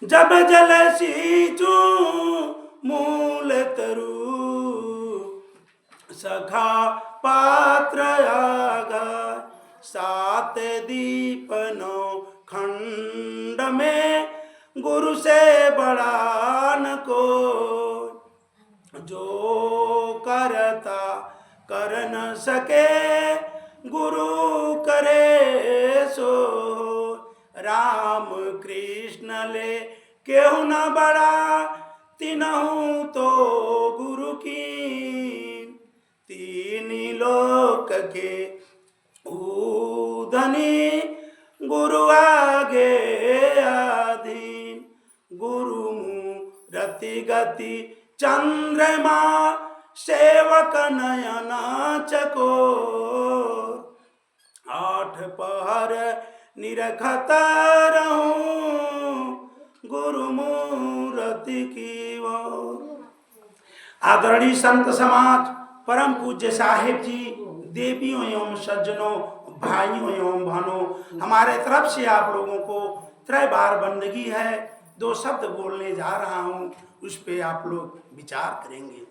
जब जल सींचू मूल तरु, सखा पात्र आगा, सात दीपनो खंड में गुरु से बड़ा न को। जो करता कर न सके गुरु करे सो। राम कृष्ण ले केहू न बड़ा, तीनहु तो गुरु की। तीन लोक के धनी, गुरु आगे अधीन। गुरु मूरति गति चंद्रमा, सेवक नयन चकोर। आठ पहर निरखत रहूं, गुरु मूरति की ओर। आदरणीय संत समाज, परम पूज्य साहिब जी, देवियों एवं सज्जनों, भाइयों एवं बहनों, हमारे तरफ से आप लोगों को त्रय बार बंदगी है। दो शब्द बोलने जा रहा हूं, उस पे आप लोग विचार करेंगे।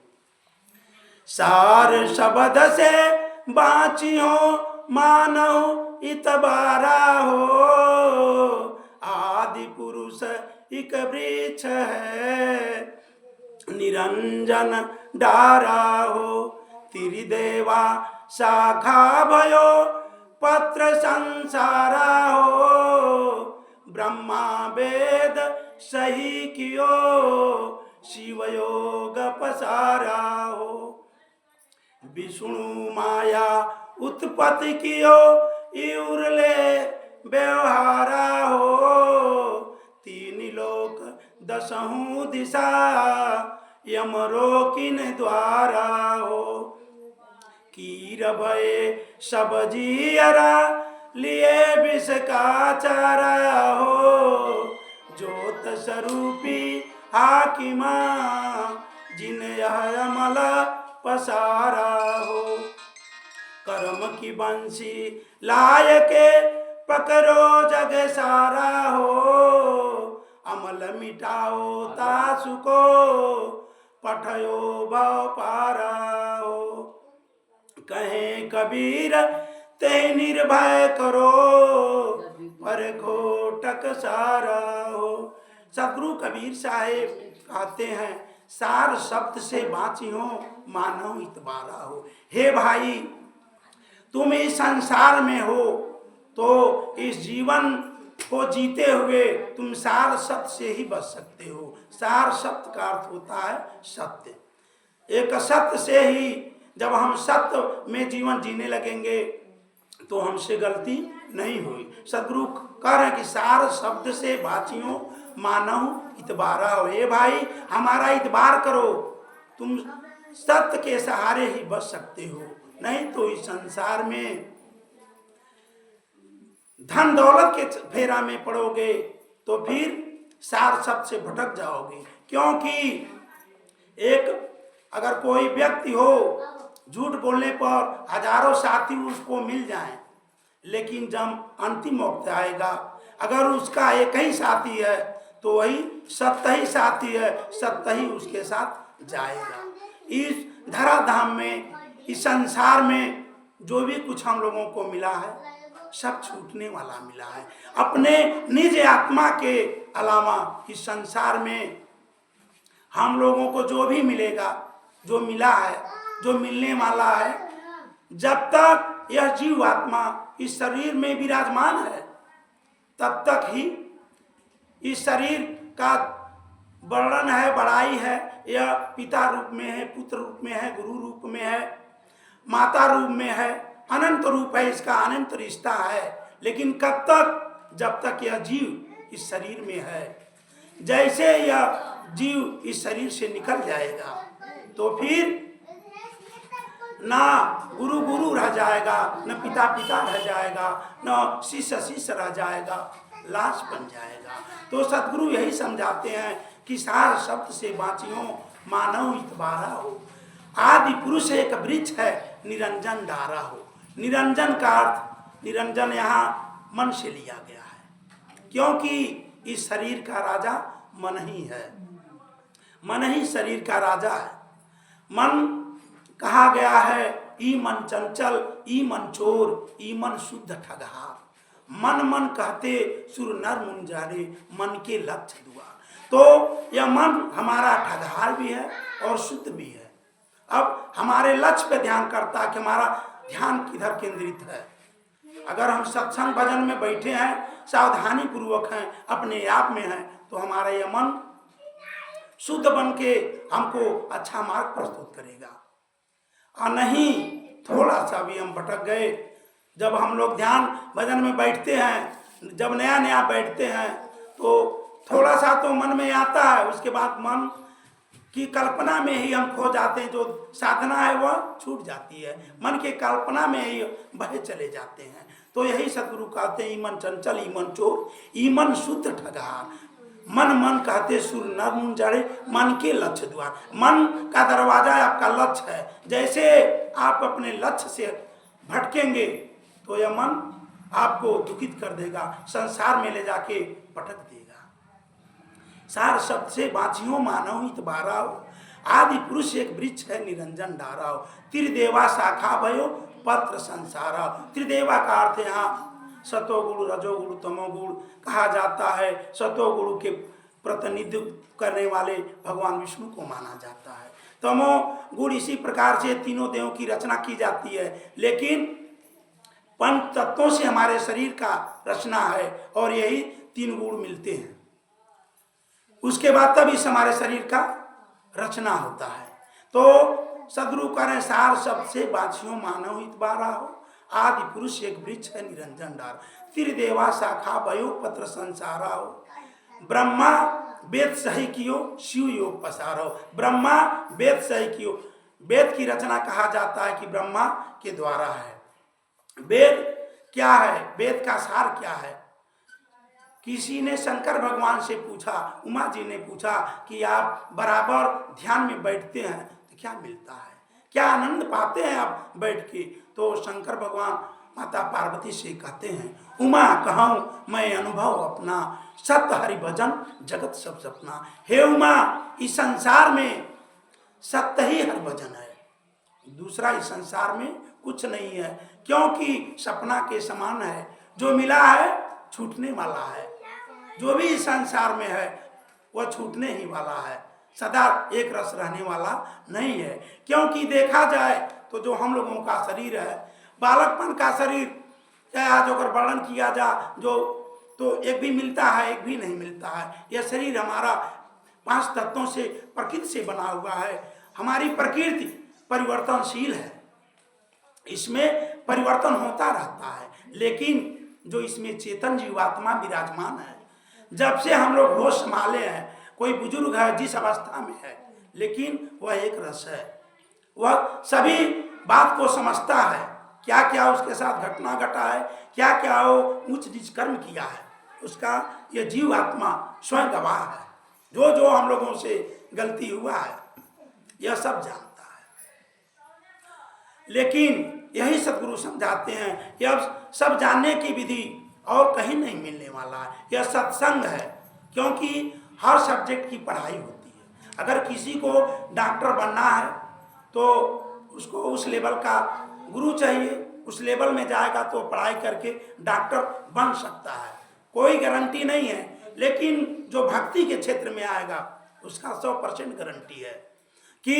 सार शब्द से बाँचियो मानव इतबारा हो। आदि पुरुष एक वृक्ष है, निरंजन डारा हो। त्रिदेवा शाखा भयो, पत्र संसारा हो। ब्रह्मा वेद सही कियो, शिव योग पसारा हो। विष्णु माया उत्पत्ति कियो, इउरले व्यवहारा हो। तीन लोक दसहु दिशा, यमरो किन द्वारा हो। कीर भये सब जियरा, लिए विष का चारा हो। ज्योत स्वरूपी हाकिमा, जिन यह अमल पसारा हो। कर्म की बंसी लायके, पकड़ो जग सारा हो। अमल मिटाओ तासु को, पठयो भव पारा हो। कहे कबीर ते निर्भय करो, पर घोटक सारा हो। सदगुरु कबीर साहेब कहते हैं, सार शब्द से बाँचियो मानव इतबारा हो। हे भाई, तुम इस संसार में हो तो इस जीवन को जीते हुए तुम सार शब्द से ही बच सकते हो। सार शब्द का अर्थ होता है सत्य। एक सत्य से ही जब हम सत्य में जीवन जीने लगेंगे तो हमसे गलती नहीं हुई। सदगुरु कह रहे हैं कि सार शब्द से बाँचियो मानव इतबारा हो। हे भाई, हमारा इतबार करो, तुम सत्य के सहारे ही बच सकते हो। नहीं तो इस संसार में धन दौलत के फेरा में पड़ोगे तो फिर सार शब्द से भटक जाओगे। क्योंकि एक अगर कोई व्यक्ति हो, झूठ बोलने पर हजारों साथी उसको मिल जाएं, लेकिन जब अंतिम वक्त आएगा, अगर उसका एक ही साथी है तो वही सत्य ही साथी है, सत्य ही उसके साथ जाएगा। इस धराधाम में, इस संसार में जो भी कुछ हम लोगों को मिला है, सब छूटने वाला मिला है। अपने निज आत्मा के अलावा इस संसार में हम लोगों को जो भी मिलेगा, जो मिला है, जो मिलने वाला है, जब तक यह जीव आत्मा इस शरीर में विराजमान है, तब तक ही इस शरीर का वर्णन है, बड़ाई है। यह पिता रूप में है, पुत्र रूप में है, गुरु रूप में है, माता रूप में है, अनंत रूप है, इसका अनंत रिश्ता है। लेकिन कब तक? जब तक यह जीव इस शरीर में है। जैसे यह जीव इस शरीर से निकल जाएगा तो फिर ना गुरु गुरु रह जाएगा, न पिता पिता रह जाएगा, न शिष्य शिष्य रह जाएगा, लाश बन जाएगा। तो सदगुरु यही समझाते हैं कि सार शब्द से बाँचियो मानव इतबारा हो। आदि पुरुष एक वृक्ष है, निरंजन डारा हो। निरंजन का अर्थ, निरंजन यहाँ मन से लिया गया है, क्योंकि इस शरीर का राजा मन ही है। मन ही शरीर का राजा है। मन कहा गया है, ई मन चंचल, ई मन चोर, ई मन शुद्ध ठगहार। मन मन कहते सुर नर मुंजारे, मन के लक्ष्य दुआ। तो यह मन हमारा ठगहार भी है और शुद्ध भी है। अब हमारे लक्ष्य पे ध्यान करता है कि हमारा ध्यान किधर केंद्रित है। अगर हम सत्संग भजन में बैठे हैं, सावधानी पूर्वक हैं, अपने आप में हैं, तो हमारा यह मन शुद्ध बन के हमको अच्छा मार्ग प्रस्तुत करेगा। और नहीं, थोड़ा सा भी हम भटक गए, जब हम लोग ध्यान भजन में बैठते हैं, जब नया नया बैठते हैं, तो थोड़ा सा तो मन में आता है, उसके बाद मन की कल्पना में ही हम खो जाते हैं। जो साधना है वह छूट जाती है, मन के कल्पना में ही बहे चले जाते हैं। तो यही सदगुरु कहते हैं, ई मन चंचल, ई मन चोर, ई मन शुद्ध ठगहार। मन मन कहते सुर नर मुंजारे, मन के लक्ष्य द्वार। मन का दरवाजा आपका लक्ष्य है। जैसे आप अपने लक्ष्य से भटकेंगे तो यह मन आपको दुखित कर देगा, संसार में ले जाके पटक देगा। सार शब्द से बाँचियो मानव हित बाराओ, आदि पुरुष एक वृक्ष है निरंजन डाराओ। त्रिदेवा शाखा भयो पत्र संसारा। त्रिदेवा का अर्थ यहाँ सतोगुण, रजोगुण, तमोगुण कहा जाता है। सतोगुण के प्रतिनिधित्व करने वाले भगवान विष्णु को माना जाता है। तमोगुण इसी प्रकार से तीनों देवों की रचना की जाती है, लेकिन पंच तत्वों से हमारे शरीर का रचना है और यही तीन गुण मिलते हैं। उसके बाद तब इस हमारे शरीर का रचना होता है। तो सदगुरु करें सार शब्द से बाँचियो मानव हित बाराहो, आदि पुरुष एक वृक्ष है निरंजन डार। त्रिदेवा शाखा भयो पत्र संसारा हो। ब्रह्मा वेद सही कियो, शिव योग पसारो। ब्रह्मा वेद सही कियो। वेद की रचना कहा जाता है कि ब्रह्मा के द्वारा है। वेद क्या है, वेद का सार क्या है? किसी ने शंकर भगवान से पूछा, उमा जी ने पूछा कि आप बराबर ध्यान में बैठते हैं तो क्या मिलता है, क्या आनंद पाते हैं आप बैठ के? तो शंकर भगवान माता पार्वती से कहते हैं, उमा कहूँ मैं अनुभव अपना, सत्य हरि भजन जगत सब सपना। हे उमा, इस संसार में सत्य ही हरि भजन है, दूसरा इस संसार में कुछ नहीं है, क्योंकि सपना के समान है। जो मिला है छूटने वाला है, जो भी इस संसार में है वह छूटने ही वाला है, सदा एक रस रहने वाला नहीं है। क्योंकि देखा जाए तो जो हम लोगों का शरीर है, बालकपन का शरीर, चाहे आज अगर वर्णन किया जा जो तो एक भी मिलता है, एक भी नहीं मिलता है। यह शरीर हमारा 5 तत्वों से, प्रकृति से बना हुआ है। हमारी प्रकृति परिवर्तनशील है, इसमें परिवर्तन होता रहता है, लेकिन जो इसमें चेतन जीवात्मा विराजमान है, जब से हम लोग होश संभाले हैं, कोई बुजुर्ग है जिस अवस्था में है, लेकिन वह एक रस है, वह सभी बात को समझता है, क्या क्या उसके साथ घटना घटा है, क्या क्या वो उच्च नीच कर्म किया है, उसका यह जीव आत्मा स्वयं गवाह है। जो जो हम लोगों से गलती हुआ है यह सब जानता है। लेकिन यही सदगुरु समझाते हैं कि अब सब जानने की विधि और कहीं नहीं मिलने वाला है, यह सत्संग है। क्योंकि हर सब्जेक्ट की पढ़ाई होती है। अगर किसी को डॉक्टर बनना है तो उसको उस लेवल का गुरु चाहिए, उस लेवल में जाएगा तो पढ़ाई करके डॉक्टर बन सकता है, कोई गारंटी नहीं है। लेकिन जो भक्ति के क्षेत्र में आएगा उसका 100% गारंटी है कि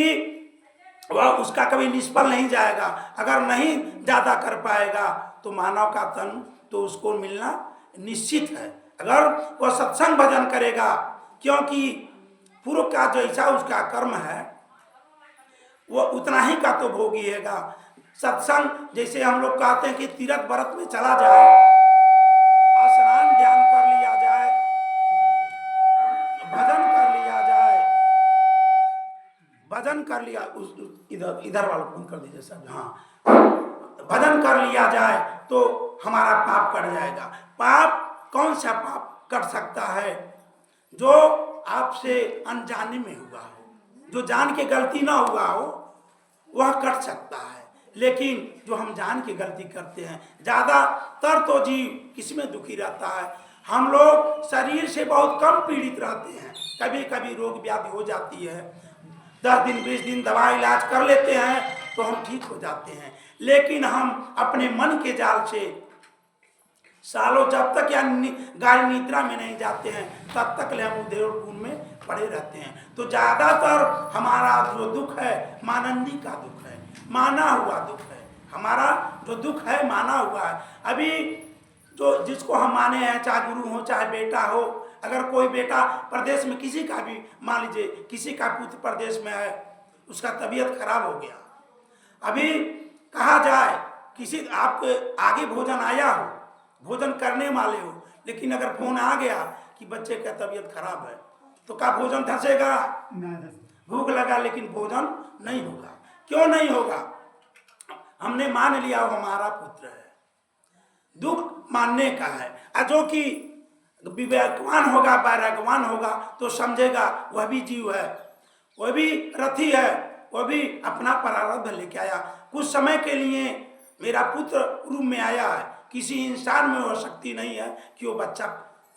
वह उसका कभी निष्फल नहीं जाएगा। अगर नहीं ज़्यादा कर पाएगा तो मानव का तन तो उसको मिलना निश्चित है। अगर वह सत्संग भजन करेगा, क्योंकि पूर्व का जैसा उसका कर्म है वह उतना ही का तो भोगिएगा। सत्संग जैसे हम लोग कहते हैं कि तीर्थ व्रत में चला जाए, स्नान ध्यान कर लिया जाए, भजन कर लिया जाए, भजन कर लिया, इधर वाला बंद कर दीजिए सब, हाँ, भजन कर लिया जाए तो हमारा पाप कट जाएगा। पाप कौन सा पाप कट सकता है? जो आपसे अनजाने में हुआ हो, जो जान के गलती ना हुआ हो वह कट सकता है। लेकिन जो हम जान के गलती करते हैं, ज़्यादातर तो जीव किसमें दुखी रहता है? हम लोग शरीर से बहुत कम पीड़ित रहते हैं, कभी कभी रोग व्याधि हो जाती है, 10 दिन 20 दिन दवा इलाज कर लेते हैं तो हम ठीक हो जाते हैं। लेकिन हम अपने मन के जाल से सालों, जब तक या गाय निद्रा में नहीं जाते हैं तब तक ले हम उद्योग गुण में पड़े रहते हैं। तो ज़्यादातर हमारा जो दुख है मानंदी का दुख है, माना हुआ दुख है। हमारा जो दुख है माना हुआ है। अभी जो जिसको हम माने हैं, चाहे गुरु हो चाहे बेटा हो, अगर कोई बेटा प्रदेश में किसी का भी, मान लीजिए किसी का पुत्र प्रदेश में है, उसका तबीयत खराब हो गया, अभी कहा जाए किसी आपके आगे भोजन आया हो, भोजन करने वाले हो, लेकिन अगर फोन आ गया कि बच्चे का तबीयत खराब है तो क्या भोजन धसेगा? भूख लगा लेकिन भोजन नहीं होगा। क्यों नहीं होगा? हमने मान लिया वो हमारा पुत्र है। दुख मानने का है। जो कि विवेकवान होगा, वैरागवान होगा तो समझेगा वह भी जीव है, वह भी रथी है, वह भी अपना प्रारब्ध लेके आया। कुछ समय के लिए मेरा पुत्र रूप में आया है। किसी इंसान में वो शक्ति नहीं है कि वो बच्चा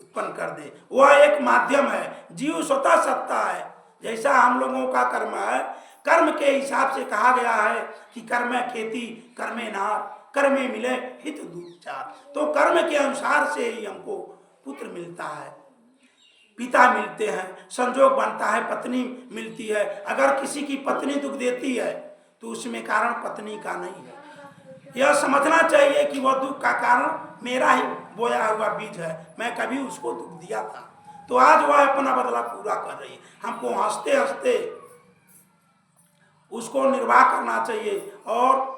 उत्पन्न कर दे। वह एक माध्यम है। जीव स्वतः सत्ता है। जैसा हम लोगों का कर्म है, कर्म के हिसाब से कहा गया है कि कर्म खेती कर्मे नार, कर्मे मिले हित दूचार। तो कर्म के अनुसार से ही हमको पुत्र मिलता है, पिता मिलते हैं, संजोग बनता है, पत्नी मिलती है। अगर किसी की पत्नी दुख देती है तो उसमें कारण पत्नी का नहीं है। यह समझना चाहिए कि वह दुख का कारण मेरा ही बोया हुआ बीज है, मैं कभी उसको दुख दिया था, तो आज वह अपना बदला पूरा कर रही है। हमको हंसते हंसते उसको निर्वाह करना चाहिए और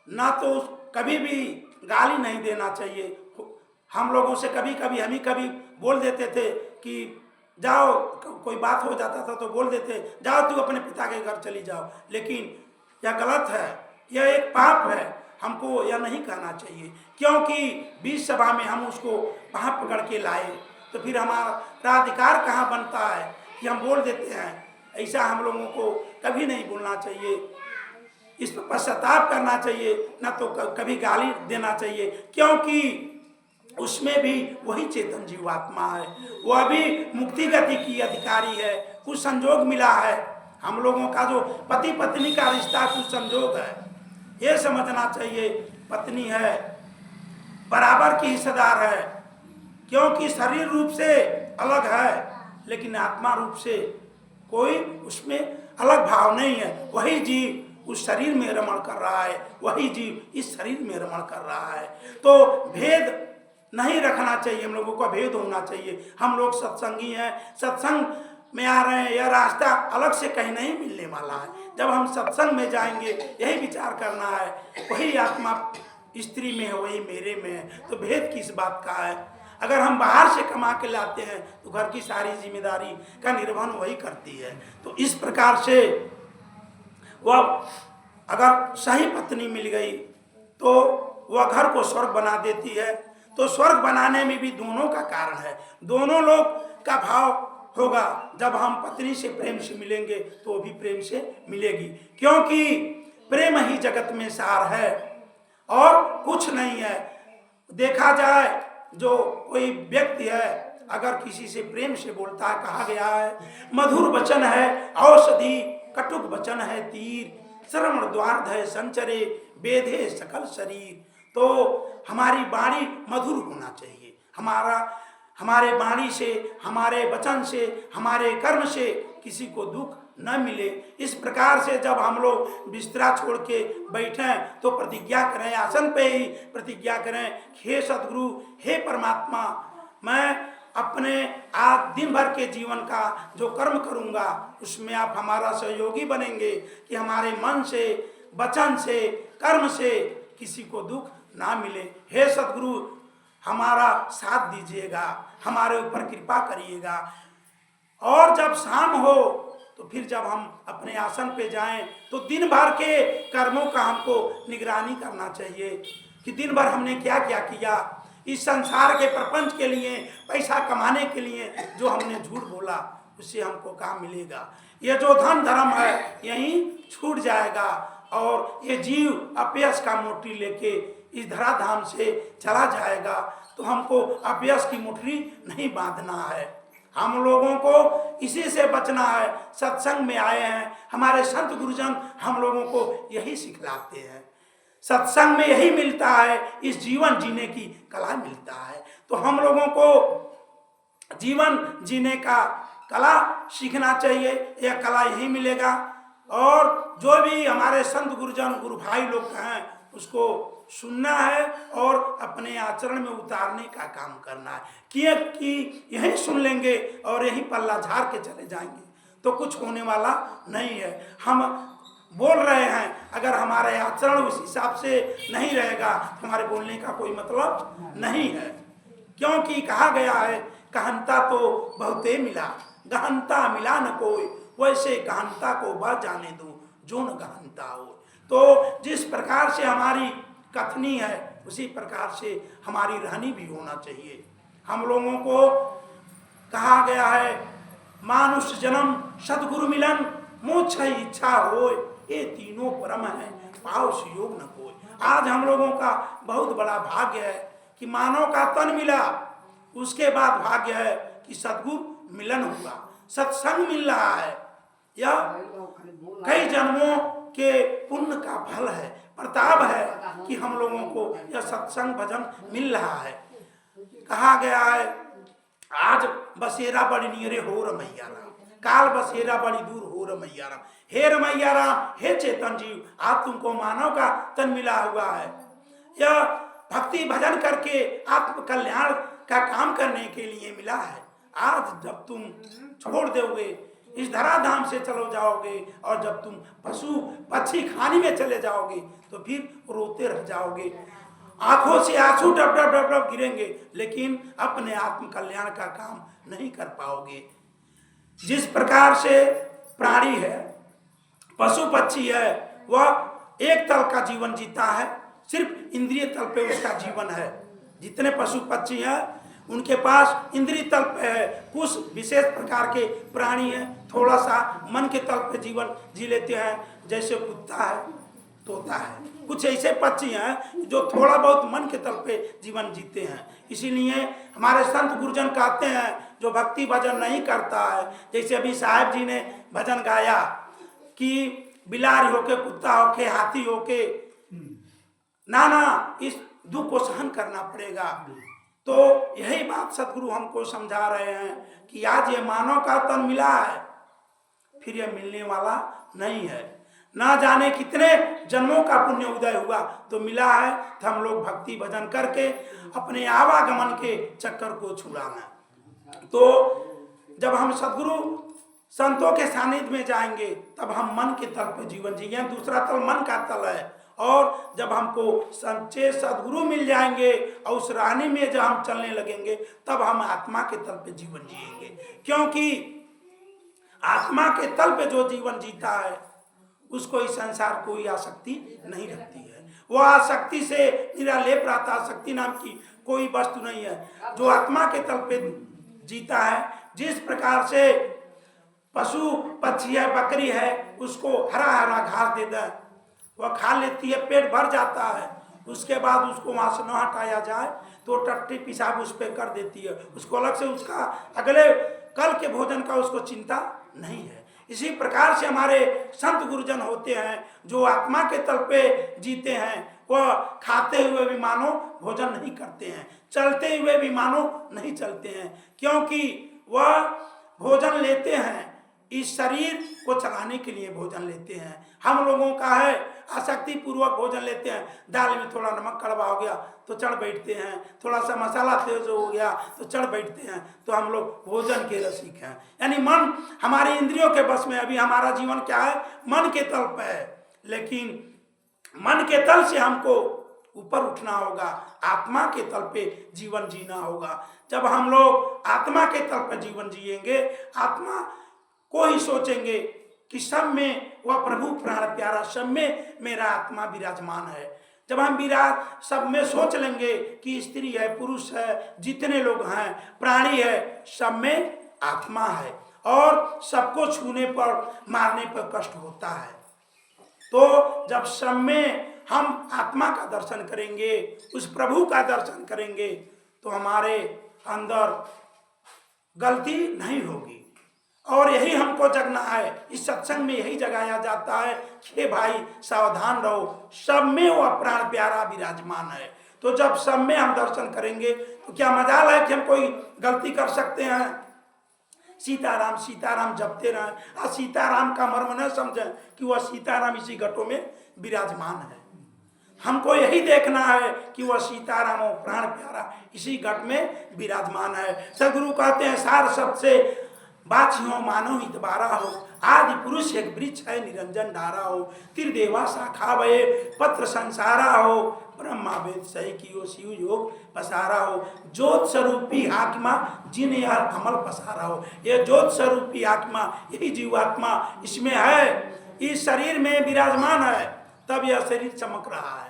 ना तो कभी भी गाली नहीं देना चाहिए। हम लोगों से कभी कभी हम ही कभी बोल देते थे कि जाओ, कोई बात हो जाता था तो बोल देते जाओ तू अपने पिता के घर चली जाओ, लेकिन यह गलत है, यह एक पाप है। हमको यह नहीं कहना चाहिए, क्योंकि बीच सभा में हम उसको वहाँ पकड़ के लाए तो फिर हमारा अधिकार कहाँ बनता है कि हम बोल देते हैं। ऐसा हम लोगों को कभी नहीं बोलना चाहिए, इस पर पश्चाताप करना चाहिए, ना तो कभी गाली देना चाहिए, क्योंकि उसमें भी वही चेतन जीवात्मा है, वह भी मुक्ति गति की अधिकारी है। कुछ संजोग मिला है, हम लोगों का जो पति पत्नी का रिश्ता कुछ संजोग है, ये समझना चाहिए। पत्नी है बराबर की हिस्सेदार है, क्योंकि शरीर रूप से अलग है लेकिन आत्मा रूप से कोई उसमें अलग भाव नहीं है। वही जीव उस शरीर में रमण कर रहा है, वही जीव इस शरीर में रमण कर रहा है। तो भेद नहीं रखना चाहिए, हम लोगों को भेद होना चाहिए। हम लोग सत्संगी हैं, सत्संग में आ रहे हैं, यह रास्ता अलग से कहीं नहीं मिलने वाला है। जब हम सत्संग में जाएंगे यही विचार करना है, वही आत्मा स्त्री में है वही मेरे में है, तो भेद किस बात का है। अगर हम बाहर से कमा के लाते हैं तो घर की सारी जिम्मेदारी का निर्वहन वही करती है। तो इस प्रकार से वह अगर सही पत्नी मिल गई तो वह घर को स्वर्ग बना देती है। तो स्वर्ग बनाने में भी दोनों का कारण है, दोनों लोग का भाव होगा। जब हम पत्नी से प्रेम से मिलेंगे तो भी प्रेम से मिलेगी, क्योंकि प्रेम ही जगत में सार है और कुछ नहीं है। देखा जाए जो कोई व्यक्ति है अगर किसी से प्रेम से बोलता है, कहा गया है मधुर वचन है औषधि, कटुक वचन है तीर, श्रवण द्वार है संचरे, बेधे सकल शरीर। तो हमारी वाणी मधुर होना चाहिए, हमारे वाणी से, हमारे वचन से, हमारे कर्म से किसी को दुख न मिले। इस प्रकार से जब हम लोग बिस्तरा छोड़ के बैठें तो प्रतिज्ञा करें, आसन पे ही प्रतिज्ञा करें, हे सदगुरु, हे परमात्मा, मैं अपने आज दिन भर के जीवन का जो कर्म करूंगा उसमें आप हमारा सहयोगी बनेंगे कि हमारे मन से, वचन से, कर्म से किसी को दुख ना मिले। हे सदगुरु, हमारा साथ दीजिएगा, हमारे ऊपर कृपा करिएगा। और जब शाम हो तो फिर जब हम अपने आसन पे जाएं तो दिन भर के कर्मों का हमको निगरानी करना चाहिए कि दिन भर हमने क्या क्या किया। इस संसार के प्रपंच के लिए, पैसा कमाने के लिए जो हमने झूठ बोला उससे हमको क्या मिलेगा। ये जो धन धर्म है यहीं छूट जाएगा और ये जीव अपयश का मोटी लेके इस धराधाम से चला जाएगा। तो हमको अपयश की मुठरी नहीं बांधना है, हम लोगों को इसी से बचना है। सत्संग में आए हैं, हमारे संत गुरुजन हम लोगों को यही सिखलाते हैं। सत्संग में यही मिलता है, इस जीवन जीने की कला मिलता है। तो हम लोगों को जीवन जीने का कला सीखना चाहिए, यह कला यही मिलेगा। और जो भी हमारे संत गुरुजन गुरु भाई लोग हैं उसको सुनना है और अपने आचरण में उतारने का काम करना है। कि यही सुन लेंगे और यही पल्ला झाड़ के चले जाएंगे तो कुछ होने वाला नहीं है। हम बोल रहे हैं, अगर हमारे आचरण उस हिसाब से नहीं रहेगा तो हमारे बोलने का कोई मतलब नहीं है। क्योंकि कहा गया है, कहनता तो बहुते मिला, गहनता मिला न कोई, वैसे गहनता को बह जाने दो जो न गहनता हो। तो जिस प्रकार से हमारी कथनी है उसी प्रकार से हमारी रहनी भी होना चाहिए। हम लोगों को कहा गया है, मानुष जन्म सदगुरु मिलन मोक्ष इच्छा होय, ये तीनों परम है पाव से योग न कोई। आज हम लोगों का बहुत बड़ा भाग्य है कि मानव का तन मिला, उसके बाद भाग्य है कि सदगुरु मिलन हुआ, सत्संग मिल रहा है। यह कई जन्मों के पुण्य का फल है, प्रताप है कि हम लोगों को यह सत्संग भजन मिल रहा है। कहा गया है, आज बसेरा बड़ी नियरे हो रमैया राम, काल बसेरा बड़ी दूर हो रमैया राम। हे रमैया राम, हे चेतन जीव, आज तुमको मानव का तन मिला हुआ है। यह भक्ति भजन करके आत्म कल्याण का काम करने के लिए मिला है। आज जब तुम छोड़ दोगे, इस धराधाम से चलो जाओगे, और जब तुम पशु पक्षी खाने में चले जाओगे तो फिर रोते रह जाओगे, आंखों से आंसू डब डब डब डब गिरेंगे, लेकिन अपने आत्म कल्याण का काम नहीं कर पाओगे। जिस प्रकार से प्राणी है, पशु पक्षी है, वह एक तल का जीवन जीता है, सिर्फ इंद्रिय तल पे उसका जीवन है। जितने पशु पक्षी हैं उनके पास इंद्रिय तल पे है, कुछ विशेष प्रकार के प्राणी हैं थोड़ा सा मन के तल पे जीवन जी लेते हैं, जैसे कुत्ता है, तोता है। कुछ ऐसे पक्षी हैं जो थोड़ा बहुत मन के तल पे जीवन जीते हैं। इसीलिए हमारे संत गुरुजन कहते हैं, जो भक्ति भजन नहीं करता है, जैसे अभी साहब जी ने भजन गाया कि बिलारी होके, कुत्ता होके, हाथी होके, नाना इस दुख को सहन करना पड़ेगा। तो यही बात सदगुरु हमको समझा रहे हैं कि आज ये मानव का तन मिला है, फिर यह मिलने वाला नहीं है। ना जाने कितने जन्मों का पुण्य उदय हुआ तो मिला है, तो हम लोग भक्ति भजन करके अपने आवागमन के चक्कर को छुड़ाना। तो जब हम सदगुरु संतों के सानिध्य में जाएंगे तब हम मन के तल पे जीवन जिएंगे। दूसरा तल मन का तल है। और जब हमको सच्चे सदगुरु मिल जाएंगे और उस रानी में जब हम चलने लगेंगे तब हम आत्मा के तल पे जीवन जिएंगे। क्योंकि आत्मा के तल पे जो जीवन जीता है उसको इस संसार कोई आसक्ति नहीं रखती है। वो आसक्ति से निरालेप रहता, आसक्ति नाम की कोई वस्तु नहीं है। जो आत्मा के तल पे जीता है, जिस प्रकार से पशु पक्षी है, बकरी है, उसको हरा हरा घास दे दें, वह खा लेती है, पेट भर जाता है, उसके बाद उसको वहाँ से न हटाया जाए तो टट्टी पेशाब उस पर कर देती है, उसको अलग से उसका अगले कल के भोजन का उसको चिंता नहीं है। इसी प्रकार से हमारे संत गुरुजन होते हैं जो आत्मा के तल पे जीते हैं। वह खाते हुए भी मानो भोजन नहीं करते हैं, चलते हुए भी मानो नहीं चलते हैं, क्योंकि वह भोजन लेते हैं, इस शरीर को चलाने के लिए भोजन लेते हैं। हम लोगों का है आसक्ति पूर्वक भोजन लेते हैं। दाल में थोड़ा नमक कड़वा हो गया तो चढ़ बैठते हैं, थोड़ा सा मसाला तेज हो गया तो चढ़ बैठते हैं। तो हम लोग भोजन के रसिक हैं, यानी मन हमारे इंद्रियों के बस में। अभी हमारा जीवन क्या है, मन के तल पे है, लेकिन मन के तल से हमको ऊपर उठना होगा, आत्मा के तल पे जीवन जीना होगा। जब हम लोग आत्मा के तल पे जीवन जिएंगे, आत्मा को ही सोचेंगे कि सब में वह प्रभु प्राण प्यारा, सब में मेरा आत्मा विराजमान है। जब हम विराज सब में सोच लेंगे कि स्त्री है, पुरुष है, जितने लोग हैं, प्राणी है, सब में आत्मा है, और सबको छूने पर मारने पर कष्ट होता है। तो जब सब में हम आत्मा का दर्शन करेंगे, उस प्रभु का दर्शन करेंगे, तो हमारे अंदर गलती नहीं होगी। और यही हमको जगना है। इस सत्संग में यही जगाया जाता है कि भाई सावधान रहो, सब में वो प्राण प्यारा विराजमान है। तो जब सब में हम दर्शन करेंगे तो क्या मजाल है कि हम कोई गलती कर सकते हैं। सीताराम सीताराम जपते रहें और सीताराम का मर्म न समझें कि वह सीताराम इसी घटों में विराजमान है। हमको यही देखना है कि वह सीताराम हो प्राण प्यारा इसी घट में विराजमान है। सदगुरु कहते हैं सार शब्द से बाची हो मानो हितबारा हो, आदि पुरुष एक वृक्ष है निरंजन डारा हो, त्रिदेवा शाखा भये पत्र संसारा हो, ब्रह्मा वेद सही की हो शिव योग पसारा हो, ज्योत स्वरूपी आत्मा जिन यह कमल पसारा हो। यह ज्योत स्वरूपी आत्मा यही जीवात्मा इसमें है, इस शरीर में विराजमान है, तब यह शरीर चमक रहा है।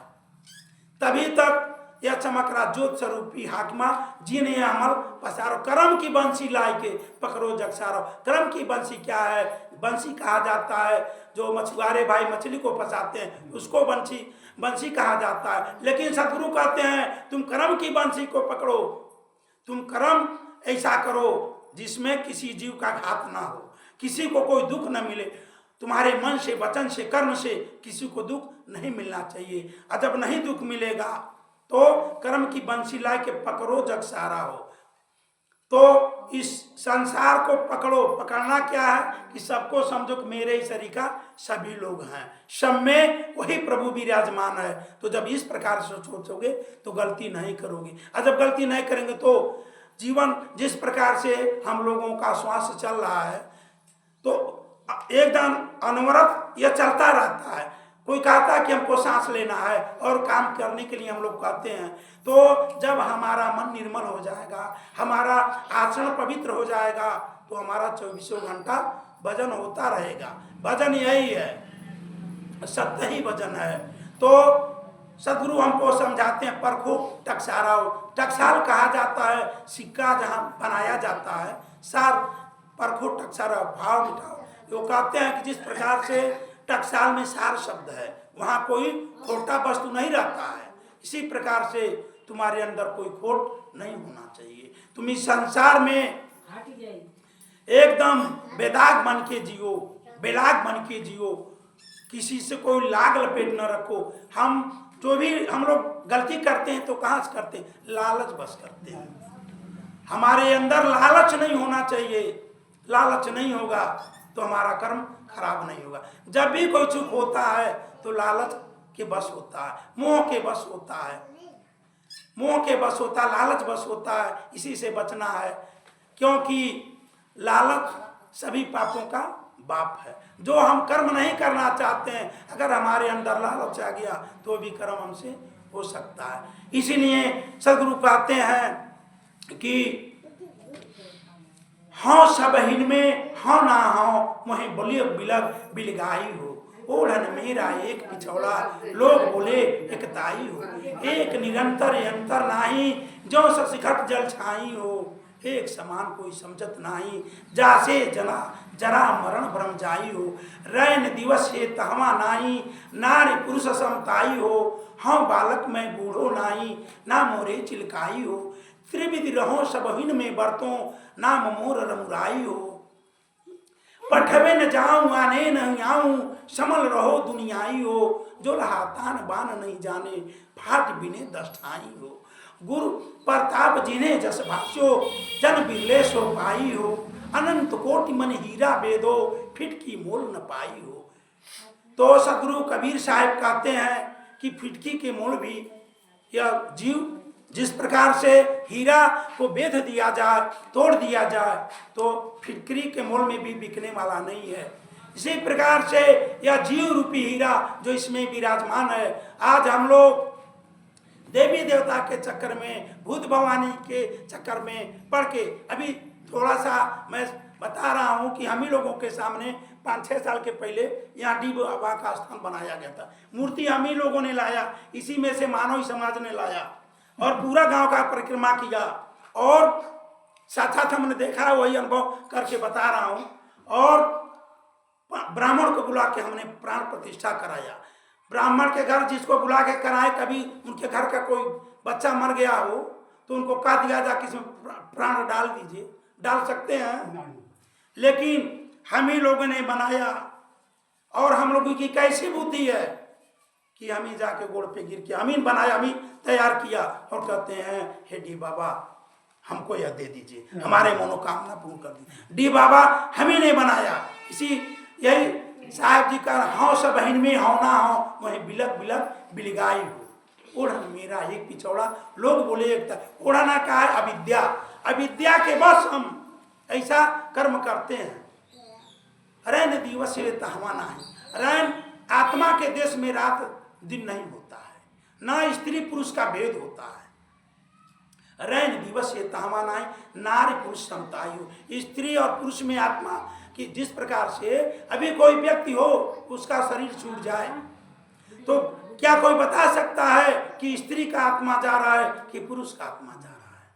तभी तक यह चमक रहा ज्योत स्वरूपी हाकिमा जिन्हें अमल पसारो, कर्म की बंसी लाई के पकड़ो जगसारो। कर्म की बंसी क्या है? बंसी कहा जाता है जो मछुआरे भाई मछली को फंसाते हैं उसको बंसी कहा जाता है। लेकिन सदगुरु कहते हैं तुम कर्म की बंसी को पकड़ो, तुम कर्म ऐसा करो जिसमें किसी जीव का घात ना हो, किसी को कोई दुख न मिले। तुम्हारे मन से वचन से कर्म से किसी को दुख नहीं मिलना चाहिए। और जब नहीं दुख मिलेगा तो कर्म की बंसी ला के पकड़ो जग सारा हो। तो इस संसार को पकड़ो, पकड़ना क्या है कि सबको समझो कि मेरे ही शरीर का सभी लोग हैं, सब में वही प्रभु विराजमान है। तो जब इस प्रकार से सोचोगे तो गलती नहीं करोगे। और जब गलती नहीं करेंगे तो जीवन जिस प्रकार से हम लोगों का श्वास चल रहा है तो एकदम अनवरत यह चलता रहता है। कोई कहता है कि हमको सांस लेना है और काम करने के लिए हम लोग कहते हैं, तो जब हमारा मन निर्मल हो जाएगा, हमारा आचरण पवित्र हो जाएगा, तो हमारा 24 घंटा भजन होता रहेगा। भजन यही है, सत्य ही भजन है। तो सदगुरु हमको समझाते हैं परखो टकसारा हो। टकसाल कहा जाता है सिक्का जहाँ बनाया जाता है, सार परखो टकसारा भाव मिटाओ। वो कहते हैं कि जिस प्रकार से टकसाल में सार शब्द है वहाँ कोई खोटा वस्तु नहीं रहता है, इसी प्रकार से तुम्हारे अंदर कोई खोट नहीं होना चाहिए। तुम इस संसार में एकदम बेदाग बन के जियो, बेलाग बन के जियो, किसी से कोई लाग लपेट न रखो। हम जो भी हम लोग गलती करते हैं तो कहाँ से करते हैं? लालच बस करते हैं। हमारे अंदर लालच नहीं होना चाहिए। लालच नहीं होगा तो हमारा कर्म खराब नहीं होगा। जब भी कोई चूक होता है तो लालच के बस होता है, मोह के बस होता है, मोह के बस होता है, लालच बस होता है। इसी से बचना है, क्योंकि लालच सभी पापों का बाप है। जो हम कर्म नहीं करना चाहते हैं, अगर हमारे अंदर लालच आ गया तो भी कर्म हमसे हो सकता है। इसीलिए सदगुरु कहते हैं कि हाँ सब हिन में हाँ ना हाँ मोहे बोलिए बिलग बिलगाई हो, ओढ़न मेरा एक पिछौड़ा लोग बोले एक ताई हो, एक निरंतर अंतर नाही जो ससिखट जल छाई हो, एक समान कोई समझत नाही जासे जना जरा मरण भ्रम जाई हो, रैन दिवस से तहवा नाही नारी पुरुष समताई हो, हाँ बालक में बूढ़ो नाही ना मोरे चिलकाई हो, त्रिविधि रहो सबहिन में बरतों नाम मोर रमुराई हो, पठवे न जाऊं आने नहीं आऊं समल रहो दुनियाई हो, जो लहातान बान नहीं जाने फाट बिने दष्टाई हो, गुरु प्रताप जिन्हें जस भाष्यो जन बिरले सो पाई हो, अनंत कोटि मन हीरा बेदो फिटकी मोल न पाई हो। तो सदगुरु कबीर साहब कहते हैं कि फिटकी के मोल भी यह जीव जिस प्रकार से हीरा को बेध दिया जाए, तोड़ दिया जाए, तो फिटकरी के मोल में भी बिकने वाला नहीं है। इसी प्रकार से यह जीव रूपी हीरा जो इसमें विराजमान है, आज हम लोग देवी देवता के चक्कर में, भूत भवानी के चक्कर में पड़ के, अभी थोड़ा सा मैं बता रहा हूँ कि हम ही लोगों के सामने 5-6 साल के पहले यहाँ डी बाबा का स्थान बनाया गया था। मूर्ति हम ही लोगों ने लाया, इसी में से मानव समाज ने लाया और पूरा गांव का परिक्रमा किया और साथ हमने देखा है, वही अनुभव करके बता रहा हूँ। और ब्राह्मण को बुला के हमने प्राण प्रतिष्ठा कराया। ब्राह्मण के घर जिसको बुला के कराए, कभी उनके घर का कोई बच्चा मर गया हो तो उनको कह दिया जा कि इसमें प्राण डाल दीजिए, डाल सकते हैं? लेकिन हम ही लोगों ने बनाया, और हम लोगों की कैसी बुद्धि है कि हम ही जाके गोड़ पे गिर के हम ही बनाया, हम ही तैयार किया, और कहते हैं हे डी बाबा हमको यह दे दीजिए, हमारे मनोकामना पूर्ण कर दीजिए। डी बाबा हम ही ने बनाया। इसी यही साहब जी का हाँ सब बहन में हो ना हो वही बिलक बिलक बिलगाई हो। ओढ़ मेरा एक पिछौड़ा, लोग बोले एक ओढ़ाना का है अविद्या। अविद्या के बस हम ऐसा कर्म करते हैं। रैन दिवस तहवाना है। रैन आत्मा के देश में रात दिन नहीं होता है, ना स्त्री पुरुष का भेद होता है। रैन दिवस ये तहवाना है, नारी पुरुष समतायु। स्त्री और पुरुष में आत्मा की जिस प्रकार से अभी कोई व्यक्ति हो उसका शरीर छूट जाए तो क्या कोई बता सकता है कि स्त्री का आत्मा जा रहा है कि पुरुष का आत्मा जा रहा है?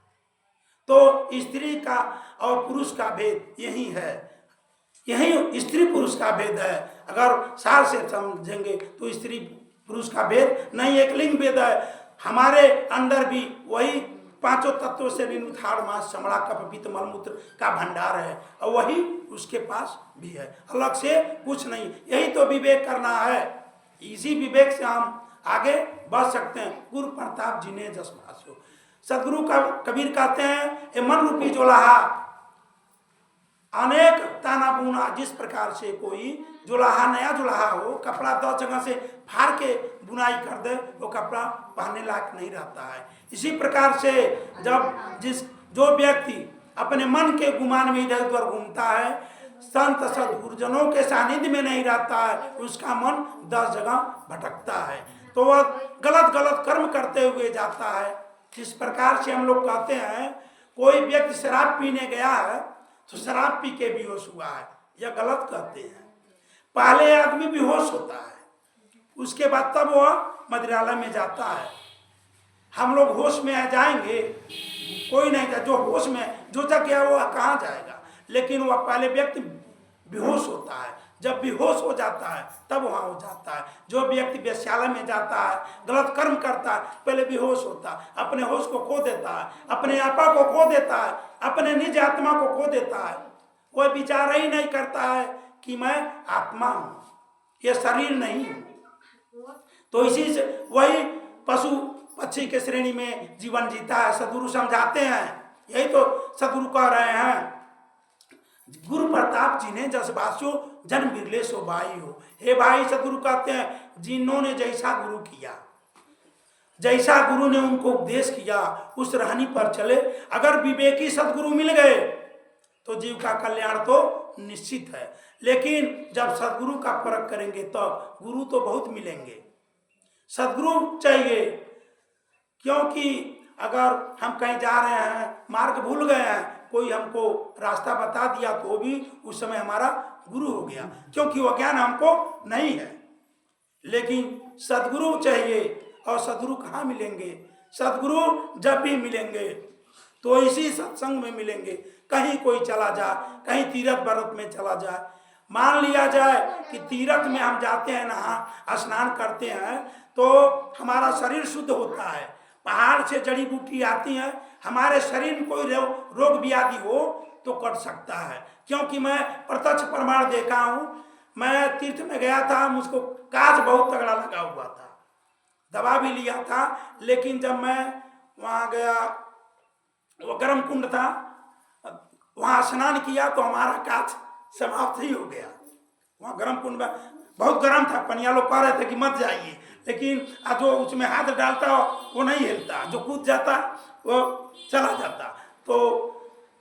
तो स्त्री का और पुरुष का भेद यही है, यही स्त्री पुरुष का भेद है। अगर सार से समझेंगे तो स्त्री पुरुष का भेद नहीं, एक लिंग भेद है। हमारे अंदर भी वही पांचों तत्वों से निर्मित हाड़ मांस चमड़ा कफ पित्त मलमूत्र का भंडार है, और वही उसके पास भी है, अलग से कुछ नहीं। यही तो विवेक करना है, इसी विवेक से हम आगे बढ़ सकते हैं। गुरु प्रताप जी ने जस भाष्यो, सदगुरु का कबीर कहते हैं ये मन रूपी जोलाहा अनेक ताना बुना। जिस प्रकार से कोई जोलाहा नया जोलाहा हो, कपड़ा 10 जगह से फाड़ के बुनाई कर दे, वो कपड़ा पहनने लायक नहीं रहता है। इसी प्रकार से जब जो व्यक्ति अपने मन के गुमान में इधर उधर घूमता है, संत सद्गुरुजनों के सानिध्य में नहीं रहता है, उसका मन 10 जगह भटकता है, तो वह गलत गलत कर्म करते हुए जाता है। जिस प्रकार से हम लोग कहते हैं कोई व्यक्ति शराब पीने गया है तो शराब पी के बेहोश हुआ है, यह गलत कहते हैं। पहले आदमी बेहोश होता है, उसके बाद तब वह मदिरालय में जाता है। हम लोग होश में आ जाएंगे, कोई नहीं था जो होश में जो जग गया वो कहाँ जाएगा, लेकिन वह पहले व्यक्ति बेहोश होता है। जब बेहोश हो जाता है तब वहाँ हो जाता है। जो व्यक्ति वेश्यालय में जाता है, गलत कर्म करता है, पहले बेहोश होता है, अपने होश को खो देता है, अपने आपा को खो देता है, अपने निज आत्मा को खो देता है। वह विचार ही नहीं करता है कि मैं आत्मा हूँ, ये शरीर नहीं हूँ। तो इसी से वही पशु पक्षी के श्रेणी में जीवन जीता है। सदगुरु समझाते हैं, यही तो सदगुरु कह रहे हैं। गुरु प्रताप जी ने जस भाष्यो जन बिरले सो भाई हो। हे भाई, सदगुरु कहते हैं जिन्होंने जैसा गुरु किया, जैसा गुरु ने उनको उपदेश किया उस रहनी पर चले। अगर विवेकी सदगुरु मिल गए तो जीव का कल्याण तो निश्चित है। लेकिन जब सदगुरु का परख करेंगे तो गुरु तो बहुत मिलेंगे, सदगुरु चाहिए। क्योंकि अगर हम कहीं जा रहे हैं, मार्ग भूल गए हैं, कोई हमको रास्ता बता दिया तो भी उस समय हमारा गुरु हो गया, क्योंकि वो ज्ञान हमको नहीं है। लेकिन सदगुरु चाहिए, और सदगुरु कहाँ मिलेंगे? सदगुरु जब भी मिलेंगे तो इसी सत्संग में मिलेंगे। कहीं कोई चला जाए, कहीं तीर्थ व्रत में चला जाए, मान लिया जाए कि तीर्थ में हम जाते हैं, नहा स्नान करते हैं तो हमारा शरीर शुद्ध होता है। पहाड़ से जड़ी बूटी आती है, हमारे शरीर में कोई रोग व्याधि हो तो कट सकता है। क्योंकि मैं प्रत्यक्ष प्रमाण देखा हूँ। मैं तीर्थ में गया था, मुझको काज बहुत तगड़ा लगा हुआ था, दवा भी लिया था, लेकिन जब मैं वहाँ गया, वो गर्म कुंड था, वहाँ स्नान किया तो हमारा काज समाप्त ही हो गया। वहाँ गर्म कुंड में बहुत गर्म था, पनिया लोग कह रहे थे कि मत जाइए, लेकिन जो उसमें हाथ डालता वो नहीं हिलता, जो कूद जाता वो चला जाता। तो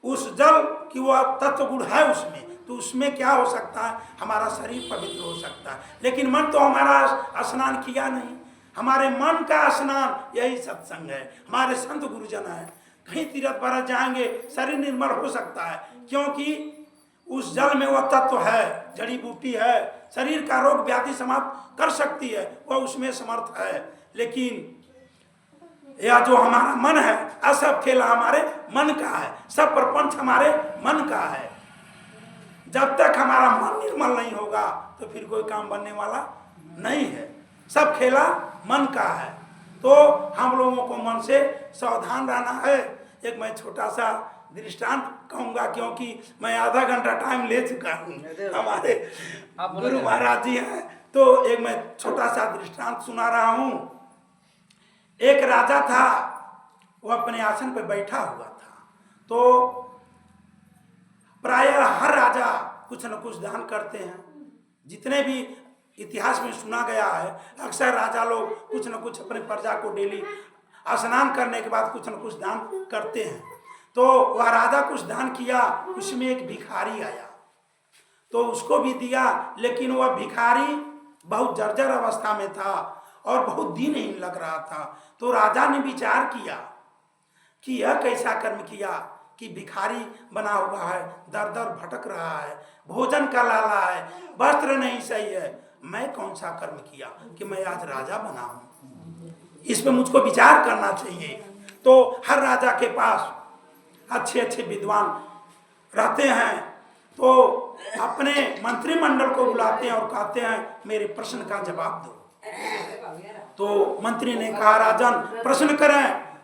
उस जल की वो तत्व गुण है उसमें, तो उसमें क्या हो सकता है, हमारा शरीर पवित्र हो सकता है। लेकिन मन तो हमारा स्नान किया नहीं। हमारे मन का स्नान यही सत्संग है, हमारे संत गुरुजन है। कहीं तीर्थ व्रत जाएंगे शरीर निर्मल हो सकता है, क्योंकि उस जल में वह तत्व है, जड़ी बूटी है, शरीर का रोग व्याधि समाप्त कर सकती है, वह उसमें समर्थ है। लेकिन या जो हमारा मन है, सब खेला हमारे मन का है, सब प्रपंच हमारे मन का है। जब तक हमारा मन निर्मल नहीं होगा तो फिर कोई काम बनने वाला नहीं है। सब खेला मन का है, तो हम लोगों को मन से सावधान रहना है। एक मैं छोटा सा दृष्टांत कहूंगा, क्योंकि मैं आधा घंटा टाइम ले चुका हूँ। हमारे गुरु महाराज जी हैं, तो एक मैं छोटा सा दृष्टांत सुना रहा हूँ। एक राजा था, वो अपने आसन पर बैठा हुआ था। तो प्रायः हर राजा कुछ न कुछ दान करते हैं। जितने भी इतिहास में सुना गया है, अक्सर राजा लोग कुछ न कुछ अपने प्रजा को डेली स्नान करने के बाद कुछ न कुछ दान करते हैं। तो वह राजा कुछ दान किया, उसमें एक भिखारी आया तो उसको भी दिया, लेकिन वह भिखारी बहुत जर्जर अवस्था में था और बहुत दीनहीन लग रहा था। तो राजा ने विचार किया कि यह कैसा कर्म किया कि भिखारी बना हुआ है, दर दर भटक रहा है, भोजन का लाला है, वस्त्र नहीं सही है, मैं कौन सा कर्म किया कि मैं आज राजा बना हूं। इस पे मुझको विचार करना चाहिए। तो हर राजा के पास अच्छे अच्छे विद्वान रहते हैं, तो अपने मंत्रिमंडल को बुलाते हैं और कहते हैं मेरे प्रश्न का जवाब दो। तो मंत्री ने कहा राजन प्रश्न करें।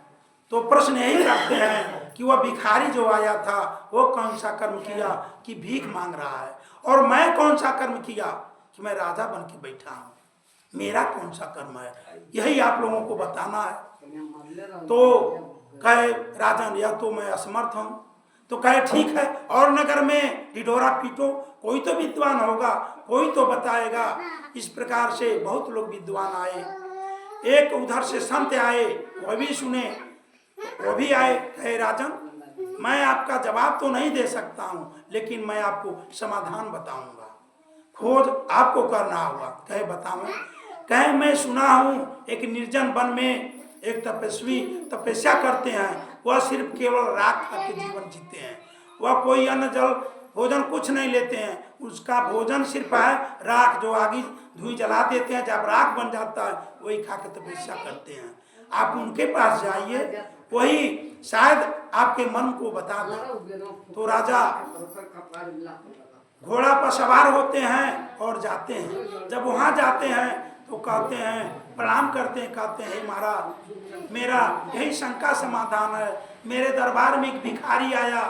तो प्रश्न यही करते हैं कि वह भिखारी जो आया था वो कौन सा कर्म किया कि भीख मांग रहा है, और मैं कौन सा कर्म किया कि मैं राजा बन के बैठा हूँ, मेरा कौन सा कर्म है, यही आप लोगों को बताना है। तो कहे राजन यह तो मैं असमर्थ हूँ। तो कहे ठीक है, और नगर में ढिढोरा पीटो, कोई तो विद्वान होगा, कोई तो बताएगा। इस प्रकार से बहुत लोग विद्वान आए। एक उधर से संत आए, वह भी सुने, वो भी आए। कहे राजन मैं आपका जवाब तो नहीं दे सकता हूँ, लेकिन मैं आपको समाधान बताऊंगा, खोज आपको करना होगा। कहे बताओ। कहे मैं सुना हूँ एक निर्जन वन में एक तपस्वी तपस्या करते हैं, वह सिर्फ केवल राख खा के जीवन जीते हैं, वह कोई अन्न जल भोजन कुछ नहीं लेते हैं, उसका भोजन सिर्फ है राख, जो आगे धुई जला देते हैं, जब राख बन जाता है वही खा के तपस्या करते हैं। आप उनके पास जाइए, वही शायद आपके मन को बता दे। तो राजा घोड़ा पर सवार होते हैं और जाते हैं। जब वहां जाते हैं तो कहते हैं, प्रणाम करते हैं, कहते हैं महाराज मेरा यही शंका समाधान है। मेरे दरबार में एक भिखारी आया,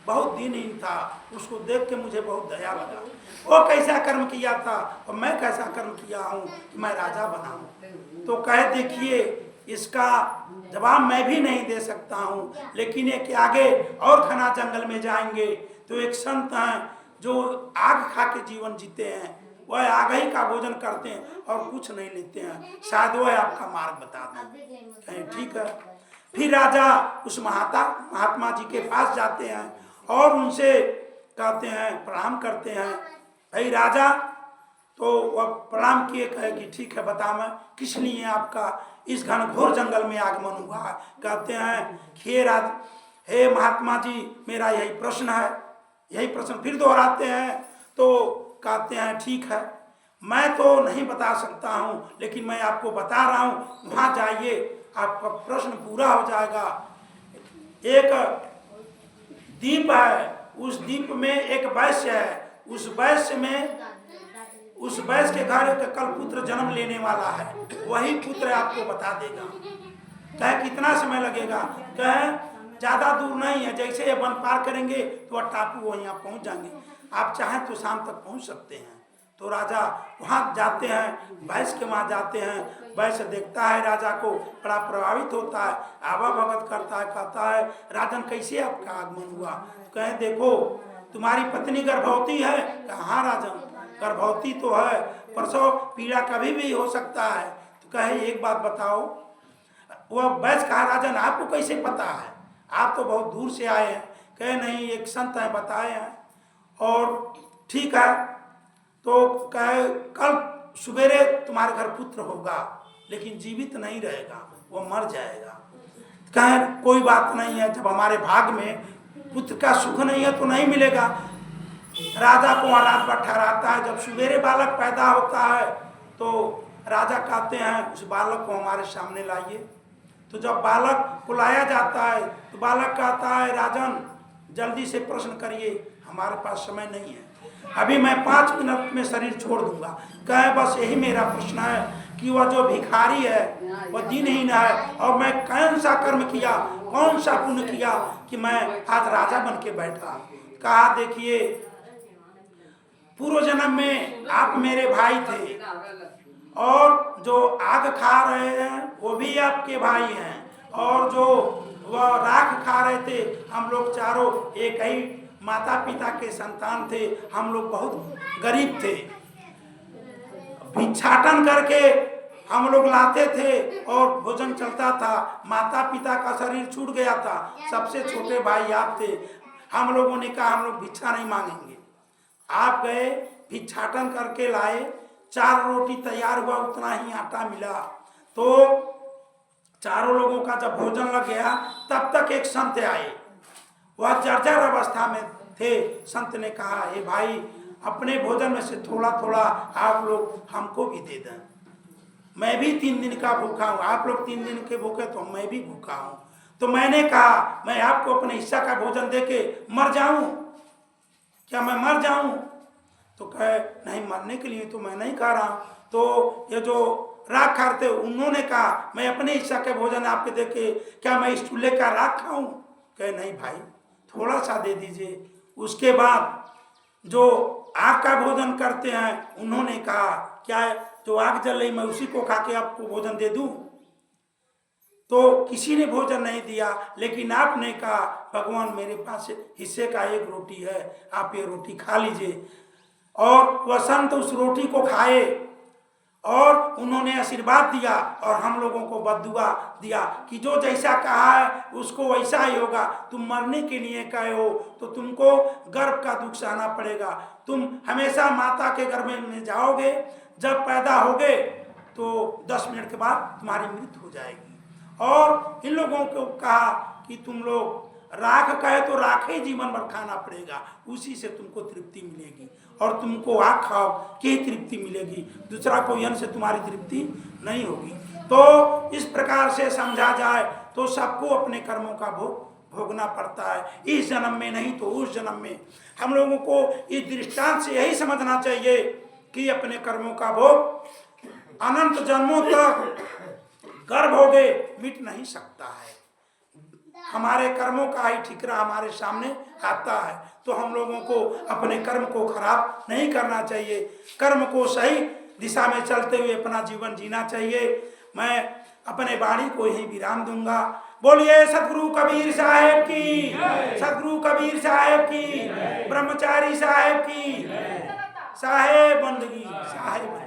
बहुत दीनहीन था, उसको देख के मुझे बहुत दया लगा। वो कैसा कर्म किया था और मैं कैसा कर्म किया हूँ, मैं राजा बना हूँ। तो कहे देखिए इसका जवाब मैं भी नहीं दे सकता हूँ, लेकिन एक आगे और घना जंगल में जाएंगे तो एक संत हैं जो आग खा के जीवन जीते हैं, वह आग ही का भोजन करते हैं और कुछ नहीं लेते हैं, शायद वह आपका मार्ग बता दें। कहें ठीक है। फिर राजा उस महात्मा जी के पास जाते हैं और उनसे कहते हैं, प्रणाम करते हैं। भाई राजा, तो वह प्रणाम किए, कहे कि ठीक है बता मैं किस लिए आपका इस घनघोर जंगल में आगमन हुआ। कहते हैं हे महात्मा जी मेरा यही प्रश्न है। यही प्रश्न फिर दोहराते हैं। तो कहते हैं ठीक है, मैं तो नहीं बता सकता हूँ, लेकिन मैं आपको बता रहा हूँ, वहाँ जाइए आपका प्रश्न पूरा हो जाएगा। एक द्वीप है, उस द्वीप में एक वैश्य है, उस वैश्य के घर एक कल पुत्र जन्म लेने वाला है, वही पुत्र आपको बता देगा। कहे कितना समय लगेगा। कहे ज्यादा दूर नहीं है, जैसे ये वन पार करेंगे तो वह टापू वहीं आप पहुंच जाएंगे, आप चाहें तो शाम तक पहुंच सकते हैं। तो राजा वहां जाते हैं, वैश्य के वहां जाते हैं। वैश्य देखता है राजा को, बड़ा प्रभावित होता है, आवा भगत करता है, कहता है राजन कैसे आपका आगमन हुआ। कहे देखो तुम्हारी पत्नी गर्भवती है। कहा हाँ राजन गर्भवती तो है, प्रसव पीड़ा कभी भी हो सकता है। तो कहे एक बात बताओ। वह वैश्य कहा राजन आपको कैसे पता है, आप तो बहुत दूर से आए हैं। कहे नहीं एक संत है बताए हैं। और ठीक है, तो कहे कल सवेरे तुम्हारे घर पुत्र होगा, लेकिन जीवित नहीं रहेगा, वो मर जाएगा। कहे कोई बात नहीं है, जब हमारे भाग में पुत्र का सुख नहीं है तो नहीं मिलेगा। राजा को वहाँ रात भर ठहराता है। जब सवेरे बालक पैदा होता है तो राजा कहते हैं उस बालक को हमारे सामने लाइए। तो जब बालक को लाया जाता है तो बालक कहता है राजन जल्दी से प्रश्न करिए, हमारे पास समय नहीं है, अभी मैं 5 मिनट में शरीर छोड़ दूंगा। कहे बस यही मेरा प्रश्न है कि वह जो भिखारी है वह दीनहीन है और मैं कौन सा कर्म किया कौन सा पुण्य किया कि मैं आज राजा बन के बैठा। कहा देखिए पूर्व जन्म में आप मेरे भाई थे और जो आग खा रहे हैं वो भी आपके भाई हैं, और जो वह राख खा रहे थे हम लोग चारों एक ही माता पिता के संतान थे, हम लोग बहुत गरीब थे, भिक्षाटन करके हम लोग लाते थे और भोजन चलता था। माता पिता का शरीर छूट गया था, सबसे छोटे भाई आप थे। हम लोगों ने कहा हम लोग भिक्षा नहीं मांगेंगे। आप गए भिक्षाटन करके लाए, 4 रोटी तैयार हुआ, उतना ही आटा मिला। तो चारों लोगों का जब भोजन लग गया तब तक एक संत आए, वह जर्जर अवस्था में थे। संत ने कहा हे भाई अपने भोजन में से थोड़ा थोड़ा आप लोग हमको भी दे दें, मैं भी 3 दिन का भूखा हूँ, आप लोग 3 दिन के भूखे तो मैं भी भूखा हूँ। तो मैंने कहा मैं आपको अपने हिस्सा का भोजन देके मर जाऊं, क्या मैं मर जाऊं? तो कहे नहीं, मरने के लिए तो मैं नहीं कह रहा हूँ। तो ये जो राख खाते उन्होंने कहा मैं अपने हिस्सा के भोजन आपके देके क्या मैं इस चूल्हे का राख खाऊं? कहे नहीं भाई थोड़ा सा दे दीजिए। उसके बाद जो आग का भोजन करते हैं उन्होंने कहा क्या जो आग जल रही मैं उसी को खा के आपको भोजन दे दूं? तो किसी ने भोजन नहीं दिया, लेकिन आपने कहा भगवान मेरे पास हिस्से का एक रोटी है, आप ये रोटी खा लीजिए। और वह संत उस रोटी को खाए और उन्होंने आशीर्वाद दिया और हम लोगों को बद्दुआ दिया कि जो जैसा कहा है उसको वैसा ही होगा। तुम मरने के लिए कहे हो तो तुमको गर्भ का दुख सहना पड़ेगा, तुम हमेशा माता के गर्भ में जाओगे, जब पैदा होगे तो 10 मिनट के बाद तुम्हारी मृत्यु हो जाएगी। और इन लोगों को कहा कि तुम लोग राख कहे तो राख ही जीवन भर खाना पड़ेगा, उसी से तुमको तृप्ति मिलेगी, और तुमको आग खाओ कि तृप्ति मिलेगी, दूसरा कोई अन्न से तुम्हारी तृप्ति नहीं होगी। तो इस प्रकार से समझा जाए तो सबको अपने कर्मों का भोगना पड़ता है, इस जन्म में नहीं तो उस जन्म में। हम लोगों को इस दृष्टांत से यही समझना चाहिए कि अपने कर्मों का भोग अनंत जन्मों तक गर्भ हो गए मिट नहीं सकता है। हमारे कर्मों का ही ठिकरा हमारे सामने आता है, तो हम लोगों को अपने कर्म को खराब नहीं करना चाहिए, कर्म को सही दिशा में चलते हुए अपना जीवन जीना चाहिए। मैं अपने वाणी को यही विराम दूंगा। बोलिए सतगुरु कबीर साहेब की, सतगुरु कबीर साहेब की, ब्रह्मचारी साहेब की, साहेब बंदगी साहेब।